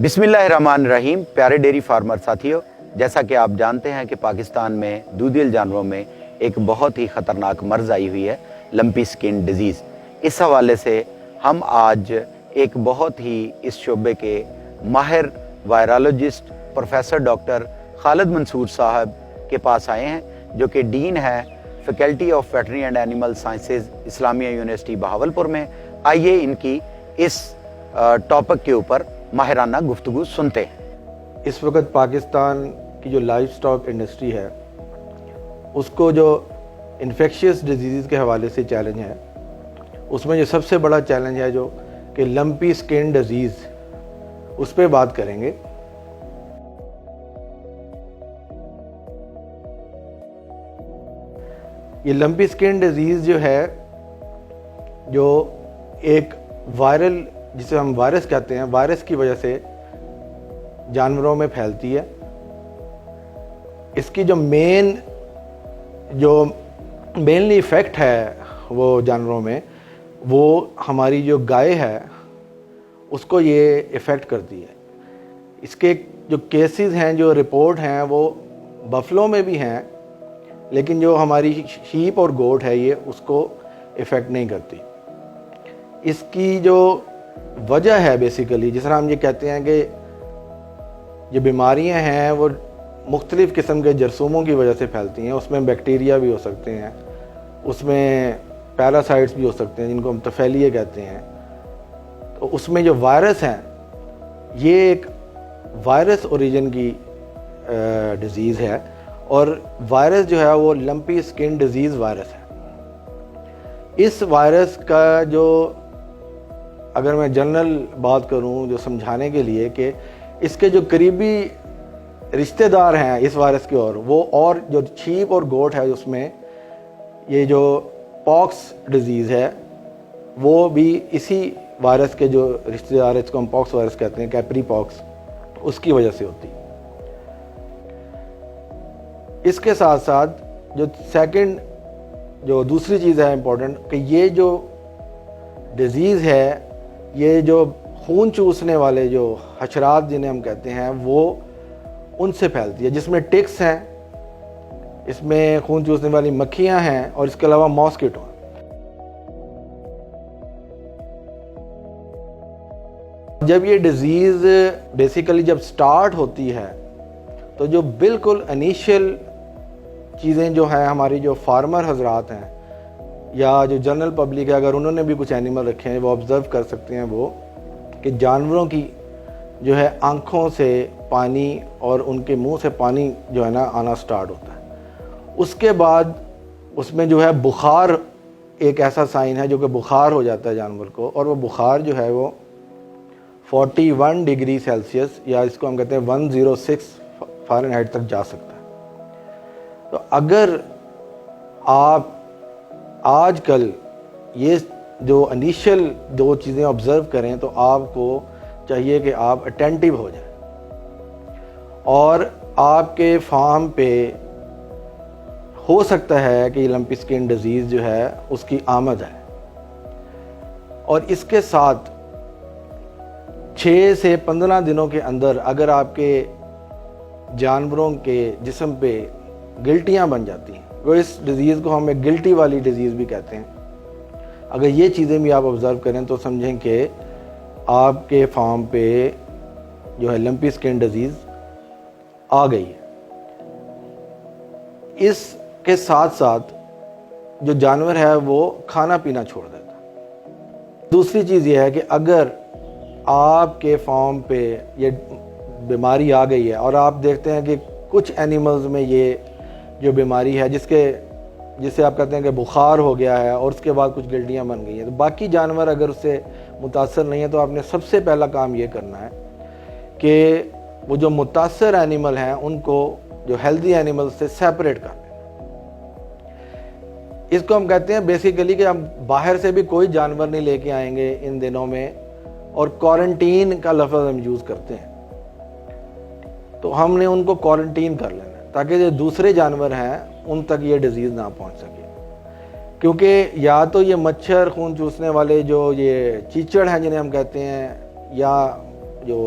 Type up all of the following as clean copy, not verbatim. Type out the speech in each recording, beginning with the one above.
بسم اللہ الرحمن الرحیم۔ پیارے ڈیری فارمر ساتھیوں، جیسا کہ آپ جانتے ہیں کہ پاکستان میں دودھیل جانوروں میں ایک بہت ہی خطرناک مرض آئی ہوئی ہے، لمپی سکن ڈیزیز۔ اس حوالے سے ہم آج ایک بہت ہی اس شعبے کے ماہر وائرالوجسٹ پروفیسر ڈاکٹر خالد منصور صاحب کے پاس آئے ہیں، جو کہ ڈین ہے faculty of veterinary and animal sciences Islamia university Bahawalpur میں۔ آئیے ان کی اس ٹاپک کے اوپر ماہرانہ گفتگو سنتے ہیں۔ اس وقت پاکستان کی جو لائف سٹاک انڈسٹری ہے اس کو جو انفیکشیس ڈیزیز کے حوالے سے چیلنج ہے، اس میں جو سب سے بڑا چیلنج ہے جو کہ لمپی سکن ڈیزیز، اس پہ بات کریں گے۔ یہ لمپی سکن ڈیزیز جو ہے، جو ایک وائرل، جسے ہم وائرس کہتے ہیں، وائرس کی وجہ سے جانوروں میں پھیلتی ہے۔ اس کی جو مینلی افیکٹ ہے وہ جانوروں میں، وہ ہماری جو گائے ہے اس کو یہ افیکٹ کرتی ہے۔ اس کے جو کیسز ہیں، جو رپورٹ ہیں، وہ بفلو میں بھی ہیں، لیکن جو ہماری شیپ اور گوٹ ہے یہ اس کو افیکٹ نہیں کرتی۔ اس کی جو وجہ ہے بیسیکلی، جس طرح ہم یہ کہتے ہیں کہ جو بیماریاں ہیں وہ مختلف قسم کے جرثوموں کی وجہ سے پھیلتی ہیں۔ اس میں بیکٹیریا بھی ہو سکتے ہیں، اس میں پیراسائٹس بھی ہو سکتے ہیں جن کو ہم طفیلیے کہتے ہیں۔ تو اس میں جو وائرس ہیں، یہ ایک وائرس اوریجن کی ڈیزیز ہے، اور وائرس جو ہے وہ لمپی سکن ڈیزیز وائرس ہے۔ اس وائرس کا جو، اگر میں جنرل بات کروں جو سمجھانے کے لیے، کہ اس کے جو قریبی رشتہ دار ہیں اس وائرس کے، اور جو شیپ اور گوٹ ہے اس میں یہ جو پاکس ڈیزیز ہے وہ بھی اسی وائرس کے جو رشتہ دار ہے، اس کو ہم پاکس وائرس کہتے ہیں، کیپری پاکس، اس کی وجہ سے ہوتی ہے۔ اس کے ساتھ ساتھ جو دوسری چیز ہے امپورٹنٹ، کہ یہ جو ڈیزیز ہے، یہ جو خون چوسنے والے جو حشرات جنہیں ہم کہتے ہیں، وہ ان سے پھیلتی ہے، جس میں ٹکس ہیں، اس میں خون چوسنے والی مکھیاں ہیں، اور اس کے علاوہ ماسکیٹو ہیں۔ جب یہ ڈیزیز بیسیکلی جب سٹارٹ ہوتی ہے، تو جو بالکل انیشیل چیزیں جو ہیں، ہماری جو فارمر حضرات ہیں یا جو جنرل پبلک ہے، اگر انہوں نے بھی کچھ اینیمل رکھے ہیں، وہ آبزرو کر سکتے ہیں وہ کہ جانوروں کی جو ہے آنکھوں سے پانی اور ان کے منہ سے پانی جو ہے نا آنا سٹارٹ ہوتا ہے۔ اس کے بعد اس میں جو ہے بخار ایک ایسا سائن ہے جو کہ بخار ہو جاتا ہے جانور کو، اور وہ بخار جو ہے وہ 41 ڈگری سیلسیس، یا اس کو ہم کہتے ہیں 106 فارنہائٹ تک جا سکتا ہے۔ تو اگر آپ آج کل یہ جو انیشل دو چیزیں آبزرو کریں، تو آپ کو چاہیے کہ آپ اٹینٹیو ہو جائیں، اور آپ کے فارم پہ ہو سکتا ہے کہ یہ لمپی سکن ڈیزیز جو ہے اس کی آمد ہے۔ اور اس کے ساتھ 6 سے 15 دنوں کے اندر اگر آپ کے جانوروں کے جسم پہ گلٹیاں بن جاتی ہیں، وہ اس ڈیزیز کو ہم ایک گلٹی والی ڈیزیز بھی کہتے ہیں، اگر یہ چیزیں بھی آپ آبزرو کریں تو سمجھیں کہ آپ کے فارم پہ جو ہے لمپی سکن ڈیزیز آ گئی ہے۔ اس کے ساتھ ساتھ جو جانور ہے وہ کھانا پینا چھوڑ دیتا ہے۔ دوسری چیز یہ ہے کہ اگر آپ کے فارم پہ یہ بیماری آ گئی ہے، اور آپ دیکھتے ہیں کہ کچھ اینیملز میں یہ جو بیماری ہے جسے آپ کہتے ہیں کہ بخار ہو گیا ہے، اور اس کے بعد کچھ گلٹیاں بن گئی ہیں، تو باقی جانور اگر اس سے متاثر نہیں ہے، تو آپ نے سب سے پہلا کام یہ کرنا ہے کہ وہ جو متاثر اینیمل ہیں ان کو جو ہیلدی اینیمل سے سیپریٹ کر دیں۔ اس کو ہم کہتے ہیں بیسیکلی کہ ہم باہر سے بھی کوئی جانور نہیں لے کے آئیں گے ان دنوں میں، اور کوارنٹین کا لفظ ہم یوز کرتے ہیں، تو ہم نے ان کو کوارنٹین کر لینا ہے تاکہ جو دوسرے جانور ہیں ان تک یہ ڈیزیز نہ پہنچ سکے۔ کیونکہ یا تو یہ مچھر خون چوسنے والے جو یہ چیچڑ ہیں جنہیں ہم کہتے ہیں، یا جو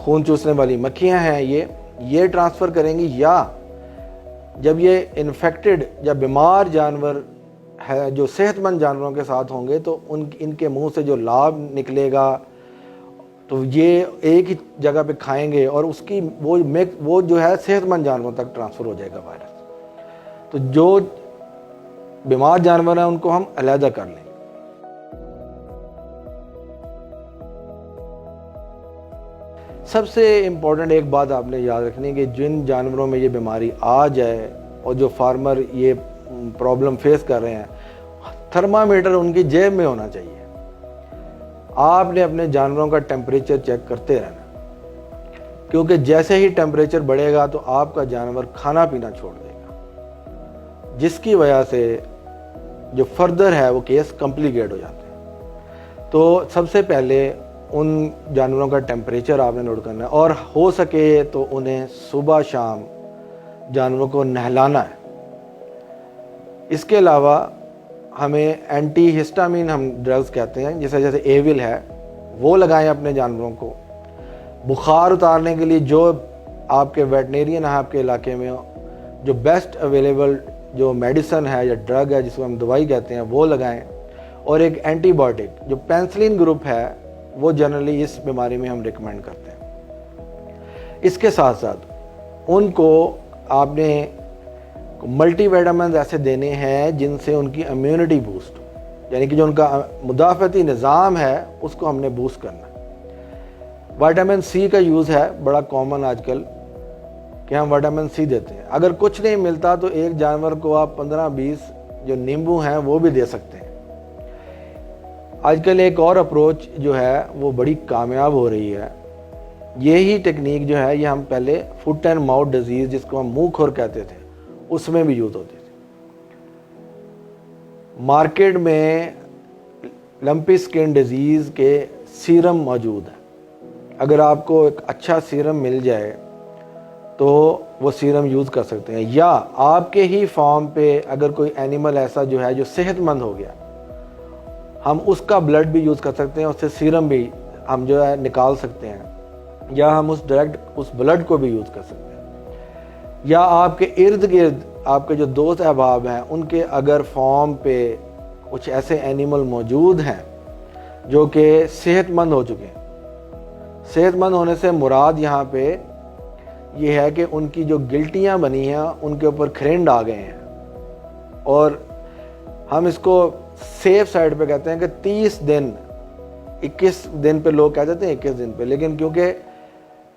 خون چوسنے والی مکھیاں ہیں یہ ٹرانسفر کریں گی، یا جب یہ انفیکٹڈ یا بیمار جانور ہے جو صحت مند جانوروں کے ساتھ ہوں گے تو ان کے منہ سے جو لعاب نکلے گا تو یہ ایک ہی جگہ پہ کھائیں گے اور اس کی وہ جو ہے صحت مند جانوروں تک ٹرانسفر ہو جائے گا وائرس۔ تو جو بیمار جانور ہیں ان کو ہم علیحدہ کر لیں۔ سب سے امپورٹنٹ ایک بات آپ نے یاد رکھنی ہے کہ جن جانوروں میں یہ بیماری آ جائے اور جو فارمر یہ پرابلم فیس کر رہے ہیں، تھرمامیٹر ان کی جیب میں ہونا چاہیے۔ آپ نے اپنے جانوروں کا ٹیمپریچر چیک کرتے رہنا، کیونکہ جیسے ہی ٹیمپریچر بڑھے گا تو آپ کا جانور کھانا پینا چھوڑ دے گا، جس کی وجہ سے جو فردر ہے وہ کیس کمپلیکیٹ ہو جاتے ہیں۔ تو سب سے پہلے ان جانوروں کا ٹیمپریچر آپ نے نوٹ کرنا ہے، اور ہو سکے تو انہیں صبح شام جانوروں کو نہلانا ہے۔ اس کے علاوہ ہمیں اینٹی ہسٹامین ہم ڈرگز کہتے ہیں، جیسے ایول ہے، وہ لگائیں اپنے جانوروں کو۔ بخار اتارنے کے لیے جو آپ کے ویٹنیرین ہیں آپ کے علاقے میں جو بیسٹ اویلیبل جو میڈیسن ہے یا ڈرگ ہے جس کو ہم دوائی کہتے ہیں وہ لگائیں، اور ایک اینٹی بایوٹک جو پینسلین گروپ ہے وہ جنرلی اس بیماری میں ہم ریکمینڈ کرتے ہیں۔ اس کے ساتھ ساتھ ان کو آپ نے ملٹی ویٹامنز ایسے دینے ہیں جن سے ان کی امیونٹی بوسٹ ہو، یعنی کہ جو ان کا مدافعتی نظام ہے اس کو ہم نے بوسٹ کرنا ہے۔ وائٹامن سی کا یوز ہے بڑا کامن آج کل کہ ہم وائٹامن سی دیتے ہیں۔ اگر کچھ نہیں ملتا تو ایک جانور کو آپ 15-20 جو نیمبو ہیں وہ بھی دے سکتے ہیں۔ آج کل ایک اور اپروچ جو ہے وہ بڑی کامیاب ہو رہی ہے، یہی ٹیکنیک جو ہے یہ ہم پہلے فٹ اینڈ ماؤتھ ڈیزیز جس کو ہم منہ کھور کہتے تھے اس میں بھی یوز ہوتی تھی۔ مارکیٹ میں لمپی سکن ڈیزیز کے سیرم موجود ہیں، اگر آپ کو ایک اچھا سیرم مل جائے تو وہ سیرم یوز کر سکتے ہیں، یا آپ کے ہی فارم پہ اگر کوئی اینیمل ایسا جو ہے جو صحت مند ہو گیا ہم اس کا بلڈ بھی یوز کر سکتے ہیں، اس سے سیرم بھی ہم جو ہے نکال سکتے ہیں، یا ہم اس بلڈ کو بھی یوز کر سکتے ہیں۔ یا آپ کے ارد گرد آپ کے جو دوست احباب ہیں ان کے اگر فارم پہ کچھ ایسے اینیمل موجود ہیں جو کہ صحت مند ہو چکے ہیں، صحت مند ہونے سے مراد یہاں پہ یہ ہے کہ ان کی جو گلٹیاں بنی ہیں ان کے اوپر کھرنڈ آ گئے ہیں، اور ہم اس کو سیف سائڈ پہ کہتے ہیں کہ 30 دن 21 دن پہ لوگ کہتے ہیں 21 دن پہ، لیکن کیونکہ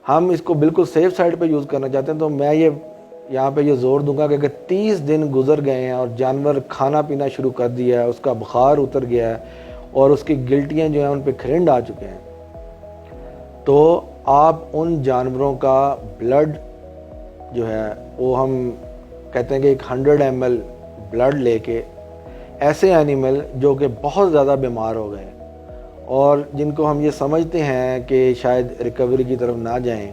ہم اس کو بالکل سیف سائڈ پہ یوز کرنا چاہتے ہیں تو میں یہاں پہ یہ زور دوں گا کہ 30 دن گزر گئے ہیں اور جانور کھانا پینا شروع کر دیا ہے، اس کا بخار اتر گیا ہے اور اس کی گلٹیاں جو ہیں ان پہ کھرنڈ آ چکے ہیں، تو آپ ان جانوروں کا بلڈ جو ہے وہ ہم کہتے ہیں کہ ایک 100 ml بلڈ لے کے ایسے اینیمل جو کہ بہت زیادہ بیمار ہو گئے اور جن کو ہم یہ سمجھتے ہیں کہ شاید ریکوری کی طرف نہ جائیں،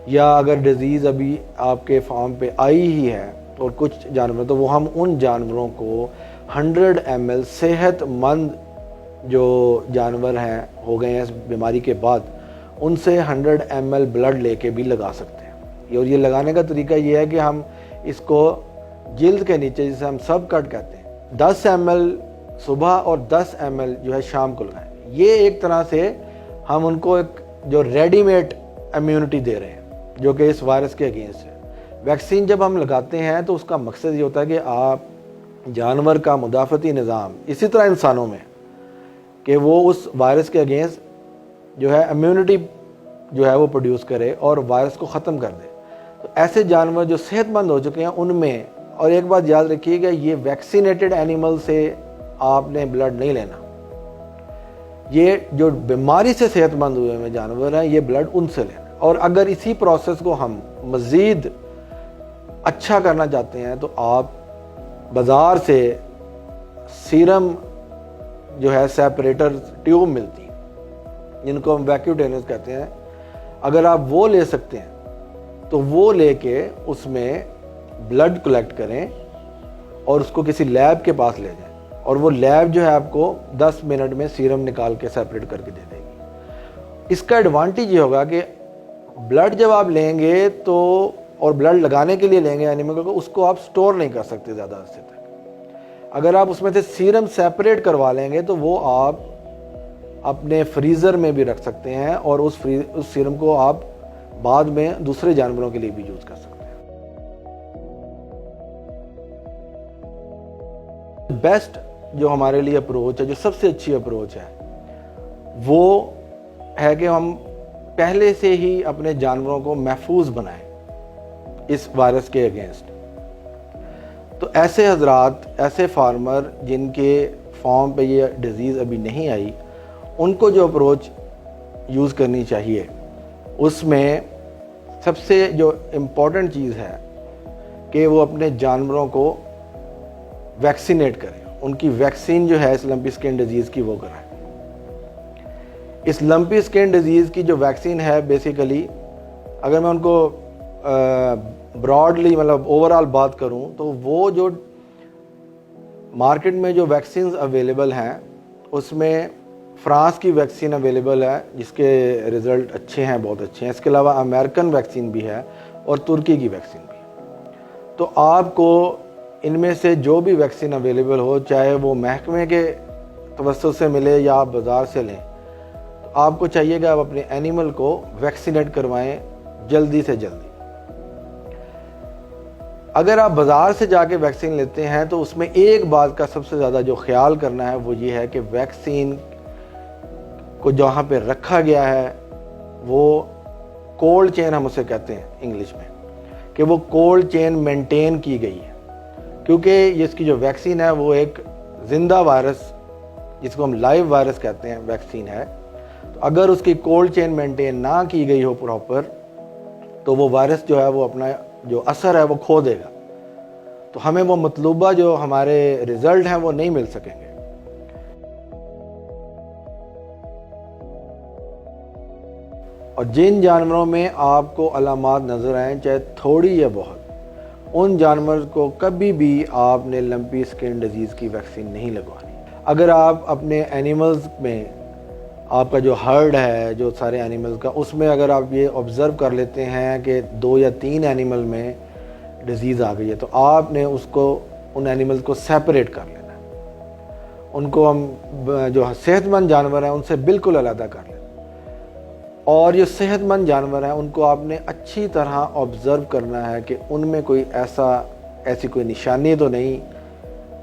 یا اگر ڈیزیز ابھی آپ کے فارم پہ آئی ہی ہے اور کچھ جانور، تو وہ ہم ان جانوروں کو 100 ml صحت مند جو جانور ہیں ہو گئے ہیں اس بیماری کے بعد ان سے 100 ml بلڈ لے کے بھی لگا سکتے ہیں۔ اور یہ لگانے کا طریقہ یہ ہے کہ ہم اس کو جلد کے نیچے جسے ہم سب کٹ کہتے ہیں 10 ml صبح اور 10 ml جو ہے شام کو لگائیں۔ یہ ایک طرح سے ہم ان کو ایک جو ریڈی میڈ امیونٹی دے رہے ہیں جو کہ اس وائرس کے اگینسٹ ہے۔ ویکسین جب ہم لگاتے ہیں تو اس کا مقصد یہ ہوتا ہے کہ آپ جانور کا مدافعتی نظام اسی طرح انسانوں میں کہ وہ اس وائرس کے اگینسٹ جو ہے امیونٹی جو ہے وہ پروڈیوس کرے اور وائرس کو ختم کر دے۔ تو ایسے جانور جو صحت مند ہو چکے ہیں ان میں، اور ایک بات یاد رکھیے گا، یہ ویکسینیٹڈ اینیمل سے آپ نے بلڈ نہیں لینا، یہ جو بیماری سے صحت مند ہوئے ہوئے جانور ہیں یہ بلڈ ان سے لینا۔ اور اگر اسی پروسیس کو ہم مزید اچھا کرنا چاہتے ہیں تو آپ بازار سے سیرم جو ہے سیپریٹر ٹیوب ملتی ہیں جن کو ہم ویکیوٹینس کہتے ہیں، اگر آپ وہ لے سکتے ہیں تو وہ لے کے اس میں بلڈ کلیکٹ کریں اور اس کو کسی لیب کے پاس لے جائیں، اور وہ لیب جو ہے آپ کو 10 منٹ میں سیرم نکال کے سیپریٹ کر کے دے دے گی۔ اس کا ایڈوانٹیج یہ ہوگا کہ بلڈ جب آپ لیں گے تو اور بلڈ لگانے کے لیے لیں گے اینیمل کو، اس کو آپ سٹور نہیں کر سکتے زیادہ عرصے تک۔ اگر آپ اس میں سے سیرم سیپریٹ کروا لیں گے تو وہ آپ اپنے فریزر میں بھی رکھ سکتے ہیں اور اس سیرم کو آپ بعد میں دوسرے جانوروں کے لیے بھی یوز کر سکتے ہیں۔ بیسٹ جو ہمارے لیے اپروچ ہے، جو سب سے اچھی اپروچ ہے، وہ ہے کہ ہم پہلے سے ہی اپنے جانوروں کو محفوظ بنائیں اس وائرس کے اگینسٹ۔ تو ایسے حضرات، ایسے فارمر جن کے فارم پہ یہ ڈیزیز ابھی نہیں آئی، ان کو جو اپروچ یوز کرنی چاہیے، اس میں سب سے جو امپورٹنٹ چیز ہے کہ وہ اپنے جانوروں کو ویکسینیٹ کریں، ان کی ویکسین جو ہے اس لمپی سکن ڈیزیز کی وہ کرائیں۔ اس لمپی سکن ڈیزیز کی جو ویکسین ہے بیسیکلی، اگر میں ان کو براڈلی مطلب اوور آل بات کروں تو وہ جو مارکیٹ میں جو ویکسینز اویلیبل ہیں اس میں فرانس کی ویکسین اویلیبل ہے جس کے رزلٹ اچھے ہیں، بہت اچھے ہیں۔ اس کے علاوہ امریکن ویکسین بھی ہے اور ترکی کی ویکسین بھی ہے۔ تو آپ کو ان میں سے جو بھی ویکسین اویلیبل ہو، چاہے وہ محکمے کے توسط سے ملے یا آپ بازار سے لیں، تو آپ کو چاہیے کہ آپ اپنے اینیمل کو ویکسینیٹ کروائیں جلدی سے جلدی۔ اگر آپ بازار سے جا کے ویکسین لیتے ہیں تو اس میں ایک بات کا سب سے زیادہ جو خیال کرنا ہے وہ یہ ہے کہ ویکسین کو جہاں پہ رکھا گیا ہے وہ کولڈ چین، ہم اسے کہتے ہیں انگلش میں، کہ وہ کولڈ چین مینٹین کی گئی ہے، کیونکہ اس کی جو ویکسین ہے وہ ایک زندہ وائرس، جس کو ہم لائیو وائرس کہتے ہیں، ویکسین ہے۔ تو اگر اس کی کولڈ چین مینٹین نہ کی گئی ہو پراپر تو وہ وائرس جو ہے وہ اپنا جو اثر ہے وہ کھو دے گا، تو ہمیں وہ مطلوبہ جو ہمارے رزلٹ ہیں وہ نہیں مل سکیں گے۔ اور جن جانوروں میں آپ کو علامات نظر آئیں، چاہے تھوڑی یا بہت، ان جانور کو کبھی بھی آپ نے لمپی سکن ڈیزیز کی ویکسین نہیں لگوانی۔ اگر آپ اپنے اینیملز میں، آپ کا جو ہرڈ ہے جو سارے اینیملز کا، اس میں اگر آپ یہ آبزرو کر لیتے ہیں کہ 2 یا 3 اینیمل میں ڈیزیز آ گئی ہے، تو آپ نے اس کو، ان اینیملز کو سیپریٹ کر لینا ہے۔ ان کو ہم جو صحت مند جانور ہیں ان سے بالکل علیحدہ کر لینا، اور جو صحت مند جانور ہیں ان کو آپ نے اچھی طرح آبزرو کرنا ہے کہ ان میں کوئی ایسی کوئی نشانی تو نہیں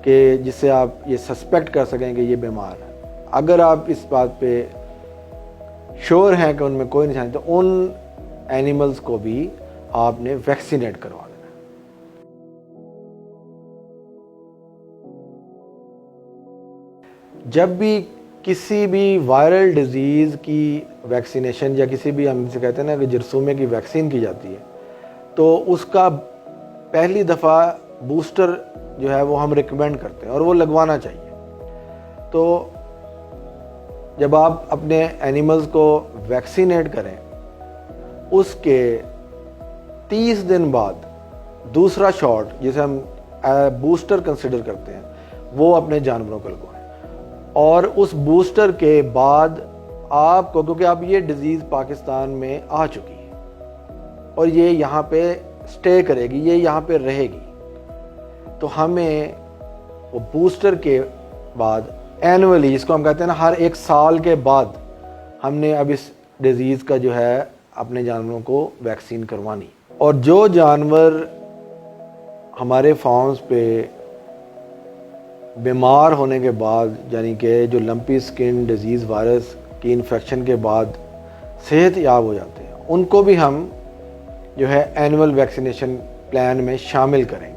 کہ جس سے آپ یہ سسپیکٹ کر سکیں کہ یہ بیمار ہے۔ اگر آپ اس بات پہ شور ہیں کہ ان میں کوئی نشانی، تو ان اینیملز کو بھی آپ نے ویکسینیٹ کروا دینا ہے۔ جب بھی کسی بھی وائرل ڈیزیز کی ویکسینیشن، یا کسی بھی، ہم سے کہتے ہیں نا کہ جرثومے کی ویکسین کی جاتی ہے، تو اس کا پہلی دفعہ بوسٹر جو ہے وہ ہم ریکمینڈ کرتے ہیں اور وہ لگوانا چاہیے۔ تو جب آپ اپنے اینیملز کو ویکسینیٹ کریں، اس کے 30 دن بعد دوسرا شاٹ جسے ہم بوسٹر کنسیڈر کرتے ہیں وہ اپنے جانوروں کو لگوائیں۔ اور اس بوسٹر کے بعد آپ کو، کیونکہ اب یہ ڈیزیز پاکستان میں آ چکی ہے اور یہ یہاں پہ سٹے کرے گی، یہ یہاں پہ رہے گی، تو ہمیں وہ بوسٹر کے بعد اینولی، جس کو ہم کہتے ہیں نا ہر 1 سال کے بعد، ہم نے اب اس ڈیزیز کا جو ہے اپنے جانوروں کو ویکسین کروانی۔ اور جو جانور ہمارے فارمز پہ بیمار ہونے کے بعد، یعنی کہ جو لمپی سکن ڈیزیز وائرس کی انفیکشن کے بعد صحت یاب ہو جاتے ہیں، ان کو بھی ہم جو ہے اینول ویکسینیشن پلان میں شامل کریں گے۔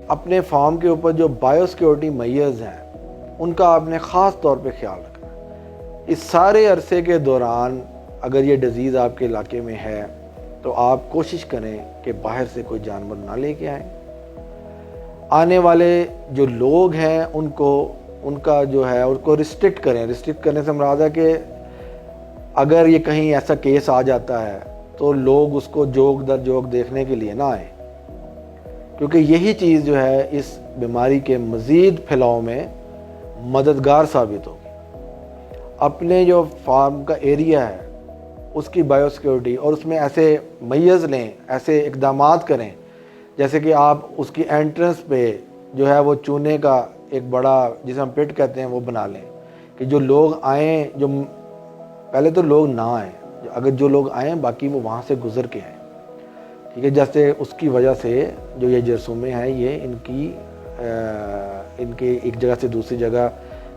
اپنے فارم کے اوپر جو بائیو سیکیورٹی میئرز ہیں ان کا آپ نے خاص طور پہ خیال رکھنا ہے۔ اس سارے عرصے کے دوران اگر یہ ڈیزیز آپ کے علاقے میں ہے تو آپ کوشش کریں کہ باہر سے کوئی جانور نہ لے کے آئیں۔ آنے والے جو لوگ ہیں ان کا جو ہے ان کو ریسٹرکٹ کریں۔ ریسٹرکٹ کرنے سے مراد ہے کہ اگر یہ کہیں ایسا کیس آ جاتا ہے تو لوگ اس کو جوک در جوک دیکھنے کے لیے نہ آئیں، کیونکہ یہی چیز جو ہے اس بیماری کے مزید پھیلاؤ میں مددگار ثابت ہوگی۔ اپنے جو فارم کا ایریا ہے اس کی بایو سیکورٹی اور اس میں ایسے میز لیں، ایسے اقدامات کریں جیسے کہ آپ اس کی انٹرنس پہ جو ہے وہ چونے کا ایک بڑا جسے ہم پٹ کہتے ہیں وہ بنا لیں کہ جو لوگ آئیں، جو پہلے تو لوگ نہ آئیں، اگر جو لوگ آئیں باقی وہ وہاں سے گزر کے آئیں، ٹھیک ہے. جیسے اس کی وجہ سے جو یہ جرثومے ہیں یہ ان کے ایک جگہ سے دوسری جگہ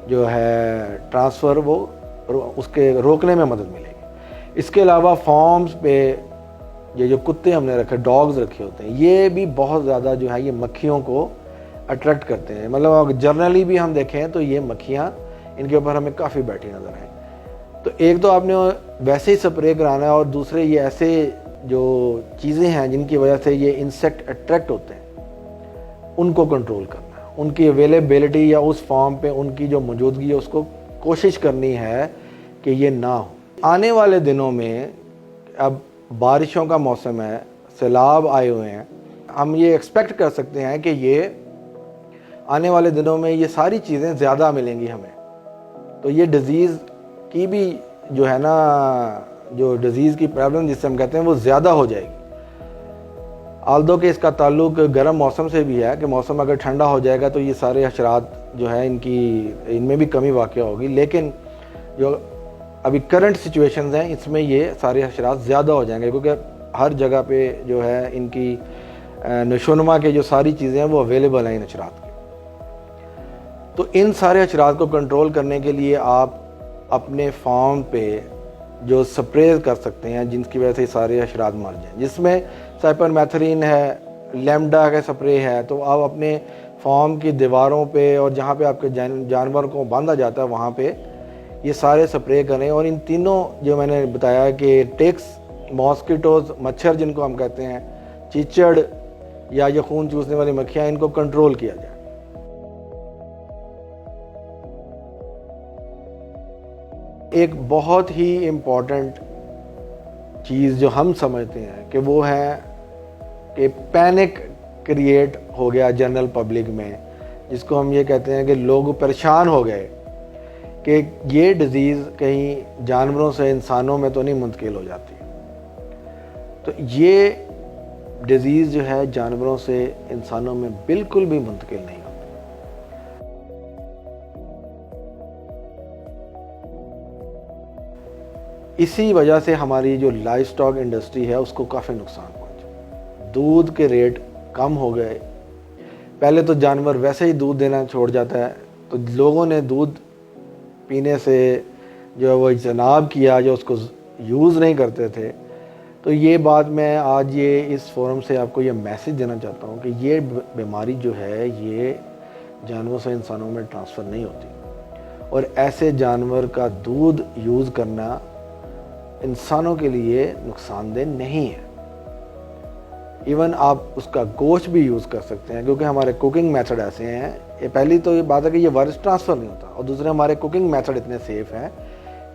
جو ہے ٹرانسفر وہ اس کے روکنے میں مدد ملے گی. اس کے علاوہ فارمز پہ یہ جو کتے ہم نے رکھے، ڈاگز رکھے ہوتے ہیں، یہ بھی بہت زیادہ جو ہے یہ مکھیوں کو اٹریکٹ کرتے ہیں. مطلب اگر جرنلی بھی ہم دیکھیں تو یہ مکھیاں ان کے اوپر ہمیں کافی بیٹھی نظر آئیں. تو ایک تو آپ نے ویسے ہی سپرے کرانا ہے، اور دوسرے یہ ایسے جو چیزیں ہیں جن کی وجہ سے یہ انسیکٹ اٹریکٹ ہوتے ہیں ان کو کنٹرول کرنا ہے. ان کی اویلیبلٹی یا اس فارم پہ ان کی جو موجودگی ہے اس کو کوشش کرنی ہے کہ یہ نہ ہو. آنے والے دنوں میں اب بارشوں کا موسم ہے، سیلاب آئے ہوئے ہیں، ہم یہ ایکسپیکٹ کر سکتے ہیں کہ یہ آنے والے دنوں میں یہ ساری چیزیں زیادہ ملیں گی ہمیں. تو یہ ڈیزیز کی بھی جو ہے نا، جو ڈیزیز کی پرابلم جس سے ہم کہتے ہیں وہ زیادہ ہو جائے گی. آلدو کہ اس کا تعلق گرم موسم سے بھی ہے کہ موسم اگر ٹھنڈا ہو جائے گا تو یہ سارے حشرات جو ہے ان میں بھی کمی واقع ہوگی، لیکن جو ابھی کرنٹ سچویشنز ہیں اس میں یہ سارے حشرات زیادہ ہو جائیں گے کیونکہ ہر جگہ پہ جو ہے ان کی نشوونما کے جو ساری چیزیں ہیں وہ اویلیبل ہیں ان حشرات کی. تو ان سارے حشرات کو کنٹرول کرنے کے لیے آپ اپنے فارم پہ جو سپریز کر سکتے ہیں جن کی وجہ سے سارے حشرات مر جائیں، جس میں سائپر میتھرین ہے، لیمڈا کا سپرے ہے. تو آپ اپنے فارم کی دیواروں پہ اور جہاں پہ آپ کے جانور کو باندھا جاتا ہے وہاں پہ یہ سارے سپرے کریں. اور ان تینوں جو میں نے بتایا کہ ٹکس، ماسکیٹوز، مچھر جن کو ہم کہتے ہیں، چیچڑ یا یہ خون چوسنے والی مکھیاں، ان کو کنٹرول کیا جائے. ایک بہت ہی امپورٹنٹ چیز جو ہم سمجھتے ہیں کہ وہ ہے کہ پینک کریٹ ہو گیا جنرل پبلک میں، جس کو ہم یہ کہتے ہیں کہ لوگ پریشان ہو گئے کہ یہ ڈیزیز کہیں جانوروں سے انسانوں میں تو نہیں منتقل ہو جاتی. تو یہ ڈیزیز جو ہے جانوروں سے انسانوں میں بالکل بھی منتقل نہیں ہوتی. اسی وجہ سے ہماری جو لائف سٹاک انڈسٹری ہے اس کو کافی نقصان پہنچا. دودھ کے ریٹ کم ہو گئے. پہلے تو جانور ویسے ہی دودھ دینا چھوڑ جاتا ہے تو لوگوں نے دودھ پینے سے جو ہے وہ اجتناب کیا، جو اس کو یوز نہیں کرتے تھے. تو یہ بات میں آج یہ اس فورم سے آپ کو یہ میسج دینا چاہتا ہوں کہ یہ بیماری جو ہے یہ جانوروں سے انسانوں میں ٹرانسفر نہیں ہوتی، اور ایسے جانور کا دودھ یوز کرنا انسانوں کے لیے نقصان دہ نہیں ہے. ایون آپ اس کا گوشت بھی یوز کر سکتے ہیں کیونکہ ہمارے کوکنگ میتھڈ ایسے ہیں. یہ پہلی تو یہ بات ہے کہ یہ وائرس ٹرانسفر نہیں ہوتا، اور دوسرے ہمارے کوکنگ میتھڈ اتنے سیف ہیں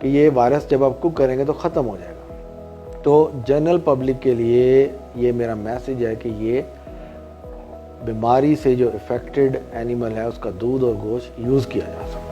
کہ یہ وائرس جب آپ کوک کریں گے تو ختم ہو جائے گا. تو جنرل پبلک کے لیے یہ میرا میسج ہے کہ یہ بیماری سے جو افیکٹڈ اینیمل ہے اس کا دودھ اور گوشت یوز کیا جا سکتا ہے.